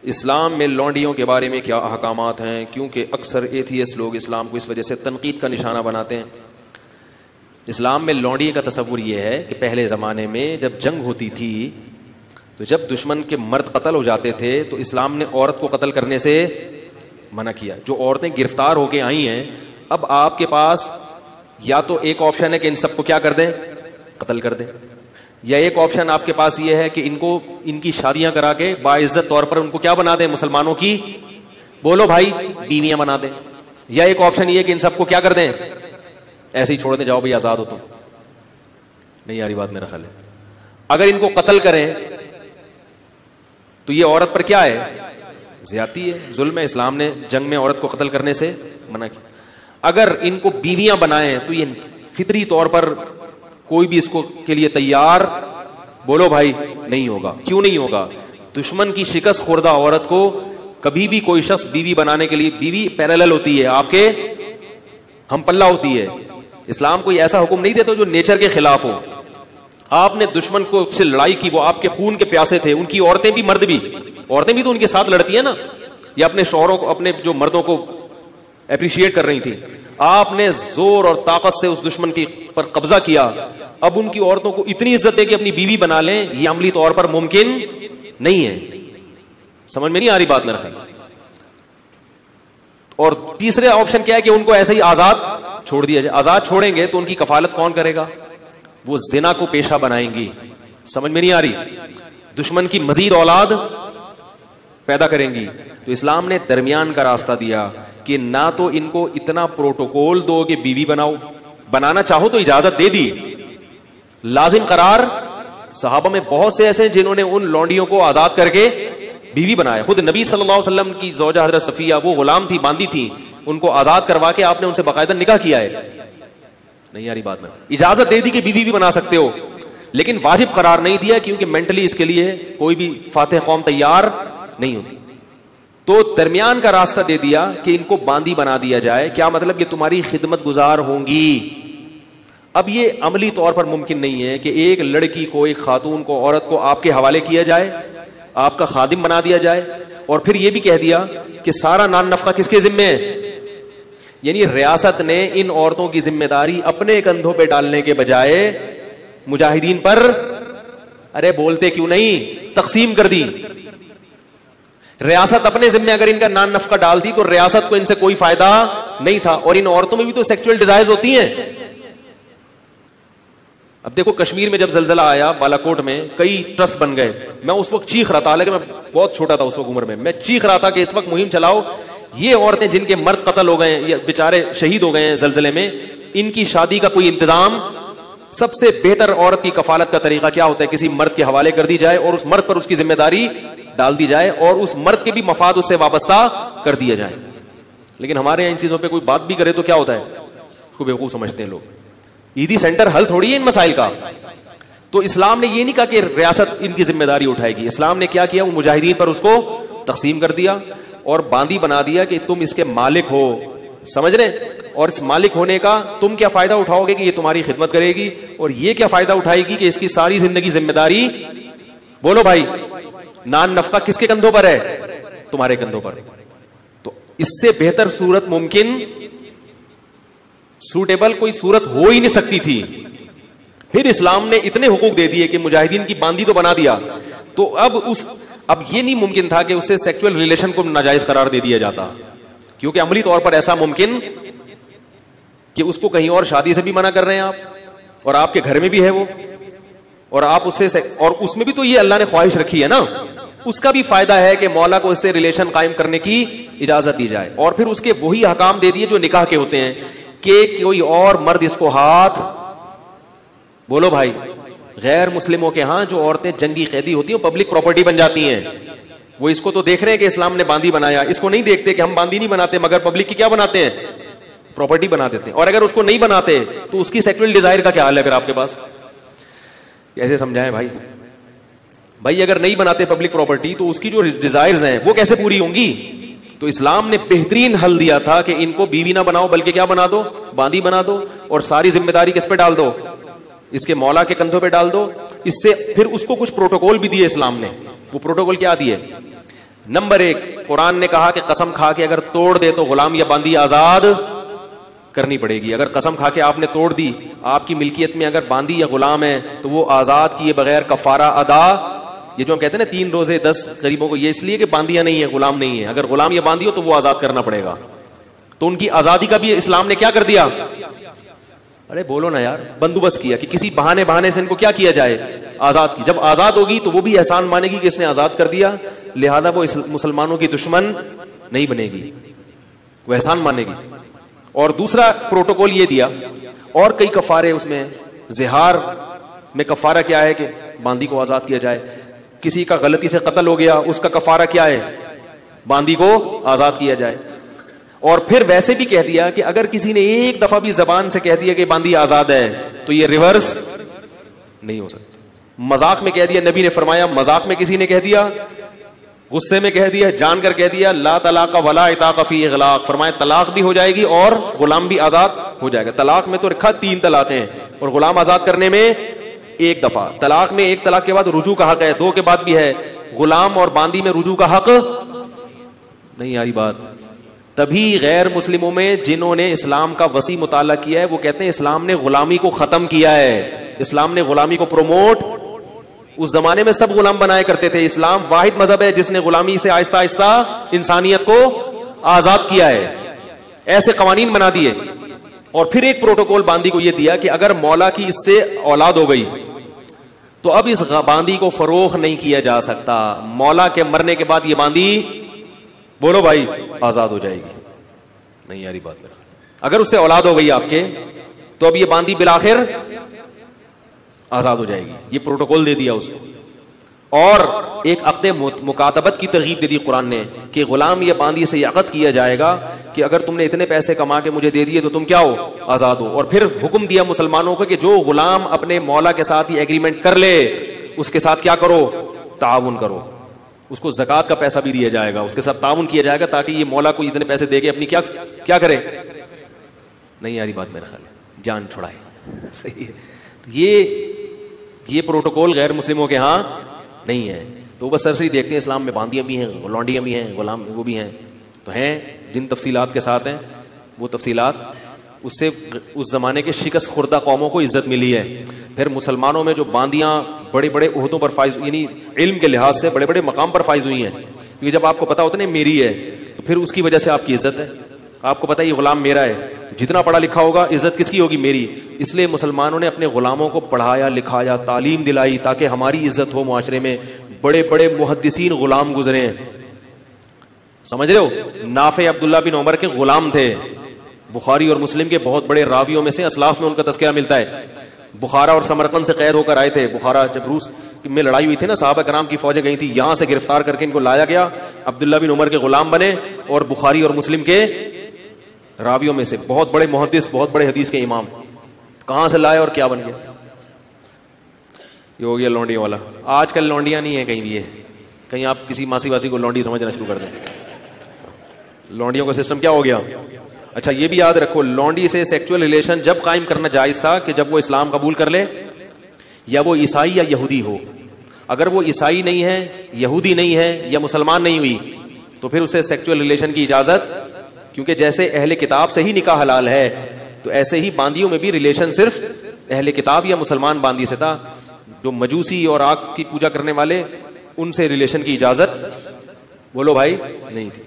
اسلام میں لونڈیوں کے بارے میں کیا احکامات ہیں؟ کیونکہ اکثر ایتھیسٹ لوگ اسلام کو اس وجہ سے تنقید کا نشانہ بناتے ہیں. اسلام میں لونڈی کا تصور یہ ہے کہ پہلے زمانے میں جب جنگ ہوتی تھی تو جب دشمن کے مرد قتل ہو جاتے تھے تو اسلام نے عورت کو قتل کرنے سے منع کیا. جو عورتیں گرفتار ہو کے آئی ہیں اب آپ کے پاس یا تو ایک آپشن ہے کہ ان سب کو کیا کر دیں, قتل کر دیں, یا ایک آپشن آپ کے پاس یہ ہے کہ ان کی شادیاں کرا کے باعزت طور پر ان کو کیا بنا دیں, مسلمانوں کی بولو بھائی بیویاں بنا دیں, یا ایک آپشن یہ کہ ان سب کو کیا کر دیں, ایسے ہی چھوڑ دیں, جاؤ بھائی آزاد ہو. تم نہیں یاری بات میرا خیال ہے. اگر ان کو قتل کریں تو یہ عورت پر کیا ہے, زیادتی ہے, ظلم ہے. اسلام نے جنگ میں عورت کو قتل کرنے سے منع کیا. اگر ان کو بیویاں بنائیں تو یہ فطری طور پر کوئی بھی اس کو کے لیے تیار بولو بھائی نہیں ہوگا. کیوں نہیں ہوگا؟ دشمن کی شکست خوردہ عورت کو کبھی بھی کوئی شخص بیوی بنانے کے لیے, بیوی پیرالل ہوتی ہے, آپ کے ہم پلہ ہوتی ہے. اسلام کوئی ایسا حکم نہیں دیتا جو نیچر کے خلاف ہو. آپ نے دشمن کو سے لڑائی کی, وہ آپ کے خون کے پیاسے تھے, ان کی عورتیں بھی مرد بھی, عورتیں بھی تو ان کے ساتھ لڑتی ہیں نا, یا اپنے شوہروں کو, اپنے جو مردوں کو اپریشیٹ کر رہی تھی. آپ نے زور اور طاقت سے اس دشمن کی پر قبضہ کیا, اب ان کی عورتوں کو اتنی عزت دے کہ اپنی بیوی بنا لیں, یہ عملی طور پر ممکن نہیں ہے. سمجھ میں نہیں آ رہی بات میرا خیال. اور تیسرے آپشن کیا ہے کہ ان کو ایسے ہی آزاد چھوڑ دیا جائے. آزاد چھوڑیں گے تو ان کی کفالت کون کرے گا؟ وہ زنا کو پیشہ بنائیں گی. سمجھ میں نہیں آ رہی. دشمن کی مزید اولاد پیدا کریں گی. تو اسلام نے درمیان کا راستہ دیا کہ نہ تو ان کو اتنا پروٹوکول دو کہ بیوی بناؤ, بنانا چاہو تو اجازت دے دی, لازم قرار. صحابہ میں بہت سے ایسے ہیں جنہوں نے ان لونڈیوں کو آزاد کر کے بیوی بنایا. خود نبی صلی اللہ علیہ وسلم کی زوجہ حضرت صفیہ, وہ غلام تھی, باندھی تھی, ان کو آزاد کروا کے آپ نے ان سے باقاعدہ نکاح کیا ہے. نہیں یاری بات میں اجازت دے دی کہ بیوی بھی بنا سکتے ہو, لیکن واجب قرار نہیں دیا کیونکہ مینٹلی اس کے لیے کوئی بھی فاتح قوم تیار نہیں ہوتی. تو درمیان کا راستہ دے دیا کہ ان کو باندی بنا دیا جائے. کیا مطلب؟ کہ تمہاری خدمت گزار ہوں گی. اب یہ عملی طور پر ممکن نہیں ہے کہ ایک لڑکی کو, ایک خاتون کو, عورت کو آپ کے حوالے کیا جائے, آپ کا خادم بنا دیا جائے, اور پھر یہ بھی کہہ دیا کہ سارا نان نفقہ کس کے ذمے ہے. یعنی ریاست نے ان عورتوں کی ذمہ داری اپنے کندھوں پہ ڈالنے کے بجائے مجاہدین پر, ارے بولتے کیوں نہیں, تقسیم کر دی. ریاست اپنے ذمہ اگر ان کا نان نفقہ ڈالتی تو ریاست کو ان سے کوئی فائدہ نہیں تھا. اور ان عورتوں میں بھی تو سیکچوئل ڈیزائرز ہوتی ہیں. اب دیکھو کشمیر میں جب زلزلہ آیا بالاکوٹ میں, کئی ٹرسٹ بن گئے. میں اس وقت چیخ رہا تھا, حالانکہ میں بہت چھوٹا تھا اس وقت عمر میں چیخ رہا تھا کہ اس وقت مہم چلاؤ, یہ عورتیں جن کے مرد قتل ہو گئے یا بیچارے شہید ہو گئے ہیں زلزلے میں, ان کی شادی کا کوئی انتظام. سب سے بہتر عورت کی کفالت کا طریقہ کیا ہوتا ہے؟ کسی مرد کے حوالے کر دی جائے اور اس مرد پر اس کی ذمہ داری ڈال دی جائے اور اس مرد کے بھی مفاد اس سے وابستہ کر دیا جائے. لیکن ہمارے یہاں ان چیزوں پہ کوئی بات بھی کرے تو کیا ہوتا ہے, اس کو بیوقوف سمجھتے ہیں لوگ. عیدی سینٹر حل تھوڑی ہے ان مسائل کا. تو اسلام نے یہ نہیں کہا کہ ریاست ان کی ذمہ داری اٹھائے گی. اسلام نے کیا کیا, وہ مجاہدین پر اس کو تقسیم کر دیا اور باندی بنا دیا کہ تم اس کے مالک ہو. سمجھ رہے؟ اور اس مالک ہونے کا تم کیا فائدہ اٹھاؤ گے کہ یہ تمہاری خدمت کرے گی, اور یہ کیا فائدہ اٹھائے گی کہ اس کی ساری زندگی ذمہ داری بولو بھائی نان نفقہ کس کے کندھوں پر ہے؟ تمہارے کندھوں پر. تو اس سے بہتر صورت ممکن سوٹیبل کوئی صورت ہو ہی نہیں سکتی تھی. پھر اسلام نے اتنے حقوق دے دیے کہ مجاہدین کی باندی تو بنا دیا, تو اب یہ نہیں ممکن تھا کہ اسے سیکچوئل ریلیشن کو ناجائز قرار دے دیا جاتا, کیونکہ عملی طور پر ایسا ممکن کہ اس کو کہیں اور شادی سے بھی منع کر رہے ہیں آپ, اور آپ کے گھر میں بھی ہے وہ, اور آپ اس سے, اور اس میں بھی تو یہ اللہ نے خواہش رکھی ہے نا, اس کا بھی فائدہ ہے کہ مولا کو اس سے ریلیشن قائم کرنے کی اجازت دی جائے. اور پھر اس کے وہی احکام دے دیے جو نکاح کے ہوتے ہیں کہ کوئی اور مرد اس کو ہاتھ بولو بھائی. غیر مسلموں کے ہاں جو عورتیں جنگی قیدی ہوتی ہیں پبلک پراپرٹی بن جاتی ہیں. وہ اس کو تو دیکھ رہے ہیں کہ اسلام نے باندی بنایا, اس کو نہیں دیکھتے کہ ہم باندی نہیں بناتے مگر پبلک کی کیا بناتے ہیں, پراپرٹی بنا دیتے ہیں. اور اگر اس کو نہیں بناتے تو اس کی سیکچوئل ڈیزائر کا کیا حال ہے اگر آپ کے پاس؟ کیسے سمجھائیں بھائی اگر نہیں بناتے پبلک پراپرٹی تو اس کی جو ڈیزائرز ہیں وہ کیسے پوری ہوں گی؟ تو اسلام نے بہترین حل دیا تھا کہ ان کو بیوی نہ بناؤ بلکہ کیا بنا دو, باندی بنا دو, اور ساری ذمہ داری کس پہ ڈال دو, اس کے مولا کے کندھوں پہ ڈال دو. اس سے پھر اس کو کچھ پروٹوکول بھی دیے اسلام نے. وہ پروٹوکول کیا دیے؟ نمبر 1 قرآن نے کہا کہ قسم کھا کے اگر توڑ دے تو غلام یا باندی آزاد کرنی پڑے گی. اگر قسم کھا کے آپ نے توڑ دی, آپ کی ملکیت میں اگر باندی یا غلام ہے تو وہ آزاد کیے بغیر کفارہ ادا. یہ جو ہم کہتے ہیں نا 3 روزے 10 غریبوں کو, یہ اس لیے کہ باندیاں نہیں ہے, غلام نہیں ہے. اگر غلام یا باندی ہو تو وہ آزاد کرنا پڑے گا. تو ان کی آزادی کا بھی اسلام نے کیا کر دیا, ارے بولو نا یار, بندوبست کیا کہ کسی بہانے سے ان کو کیا کیا جائے, آزاد کی. جب آزاد ہوگی تو وہ بھی احسان مانے گی کہ اس نے آزاد کر دیا, لہذا وہ مسلمانوں کی دشمن نہیں بنے گی, وہ احسان مانے گی. اور دوسرا پروٹوکول یہ دیا, اور کئی کفارے اس میں. زہار میں کفارہ کیا ہے کہ باندی کو آزاد کیا جائے. کسی کا غلطی سے قتل ہو گیا, اس کا کفارہ کیا ہے, باندی کو آزاد کیا جائے. اور پھر ویسے بھی کہہ دیا کہ اگر کسی نے ایک دفعہ بھی زبان سے کہہ دیا کہ باندی آزاد ہے تو یہ ریورس نہیں ہو سکتا. مذاق میں کہہ دیا, نبی نے فرمایا مذاق میں کسی نے کہہ دیا, غصے میں کہہ دیا, جان کر کہہ دیا, لا طلاق ولا عتاق فی اغلاق, فرمایا طلاق بھی ہو جائے گی اور غلام بھی آزاد ہو جائے گا. طلاق میں تو رکھا 3 طلاقیں اور غلام آزاد کرنے میں 1 دفعہ. طلاق میں 1 طلاق کے بعد رجوع کا حق ہے, 2 کے بعد بھی ہے. غلام اور باندی میں رجوع کا حق نہیں. آ رہی بات. تبھی غیر مسلموں میں جنہوں نے اسلام کا وسیع مطالعہ کیا ہے وہ کہتے ہیں اسلام نے غلامی کو ختم کیا ہے, اسلام نے غلامی کو پروموٹ. اس زمانے میں سب غلام بنایا کرتے تھے, اسلام واحد مذہب ہے جس نے غلامی سے آہستہ آہستہ انسانیت کو آزاد کیا ہے. ایسے قوانین بنا دیے. اور پھر ایک پروٹوکول باندی کو یہ دیا کہ اگر مولا کی اس سے اولاد ہو گئی تو اب اس باندی کو فروخت نہیں کیا جا سکتا. مولا کے مرنے کے بعد یہ باندی, بولو بھائی, آزاد ہو جائے گی. نہیں یاری بات میرا, اگر اس سے اولاد ہو گئی آپ کے تو اب یہ باندی بالآخر آزاد ہو جائے گی. یہ پروٹوکول دے دیا اس کو. اور ایک عقد مکاتبت کی ترغیب دے دی قرآن نے کہ غلام یا باندی سے یہ عقد کیا جائے گا کہ اگر تم نے اتنے پیسے کما کے مجھے دے دیے تو تم کیا ہو, آزاد ہو. اور پھر حکم دیا مسلمانوں کو کہ جو غلام اپنے مولا کے ساتھ یہ ایگریمنٹ کر لے اس کے ساتھ کیا کرو, تعاون کرو. اس کو زکات کا پیسہ بھی دیا جائے گا, اس کے ساتھ تعاون کیا جائے گا تاکہ یہ مولا کو اتنے پیسے دے کے اپنی کیا کرے. نہیں یاری بات میرا خیال ہے, جان چھڑائے. صحیح ہے. یہ پروٹوکول غیر مسلموں کے ہاں نہیں ہے. تو بس سرسری دیکھتے ہیں اسلام میں باندیاں بھی ہیں, لونڈیاں بھی ہیں, غلام وہ بھی ہیں. تو ہیں جن تفصیلات کے ساتھ ہیں وہ تفصیلات, اس سے اس زمانے کے شکست خوردہ قوموں کو عزت ملی ہے. پھر مسلمانوں میں جو باندیاں بڑے بڑے عہدوں پر فائز, یعنی علم کے لحاظ سے بڑے بڑے مقام پر فائز ہوئی ہیں, کیونکہ جب آپ کو پتا ہوتا ہے میری ہے تو پھر اس کی وجہ سے آپ کی عزت ہے. آپ کو پتا ہے یہ غلام میرا ہے, جتنا پڑھا لکھا ہوگا عزت کس کی ہوگی, میری. اس لیے مسلمانوں نے اپنے غلاموں کو پڑھایا لکھایا, تعلیم دلائی تاکہ ہماری عزت ہو معاشرے میں. بڑے بڑے محدثین غلام گزرے ہیں, سمجھ رہے ہو. نافع عبداللہ بن عمر کے غلام تھے, بخاری اور مسلم کے بہت بڑے راویوں میں سے, اسلاف میں ان کا تذکرہ ملتا ہے. بخارا اور سمرقند سے قید ہو کر آئے تھے. بخارا جب روس میں لڑائی ہوئی تھی نا, صحابہ کرام کی فوجیں گئی تھی, یہاں سے گرفتار کر کے ان کو لایا گیا. عبداللہ بن عمر کے غلام بنے اور بخاری اور مسلم کے راویوں میں سے بہت بڑے محدث, بہت بڑے حدیث کے امام. کہاں سے لائے اور کیا بن گئے. یہ ہو گیا لونڈیوں والا. آج کل لونڈیاں نہیں ہیں کہیں بھی, کہیں آپ کسی ماسی واسی کو لونڈی سمجھنا شروع کر دیں. لونڈیوں کا سسٹم کیا ہو گیا. اچھا یہ بھی یاد رکھو, لونڈی سے سیکچوئل ریلیشن جب قائم کرنا جائز تھا کہ جب وہ اسلام قبول کر لے, یا وہ عیسائی یا یہودی ہو. اگر وہ عیسائی نہیں ہے, یہودی نہیں ہے, یا مسلمان نہیں ہوئی تو پھر اسے سیکچوئل ریلیشن کی اجازت, کیونکہ جیسے اہل کتاب سے ہی نکاح حلال ہے تو ایسے ہی باندیوں میں بھی ریلیشن صرف اہل کتاب یا مسلمان باندی سے تھا. جو مجوسی اور آگ کی پوجا کرنے والے, ان سے ریلیشن کی اجازت بولو بھائی نہیں تھی.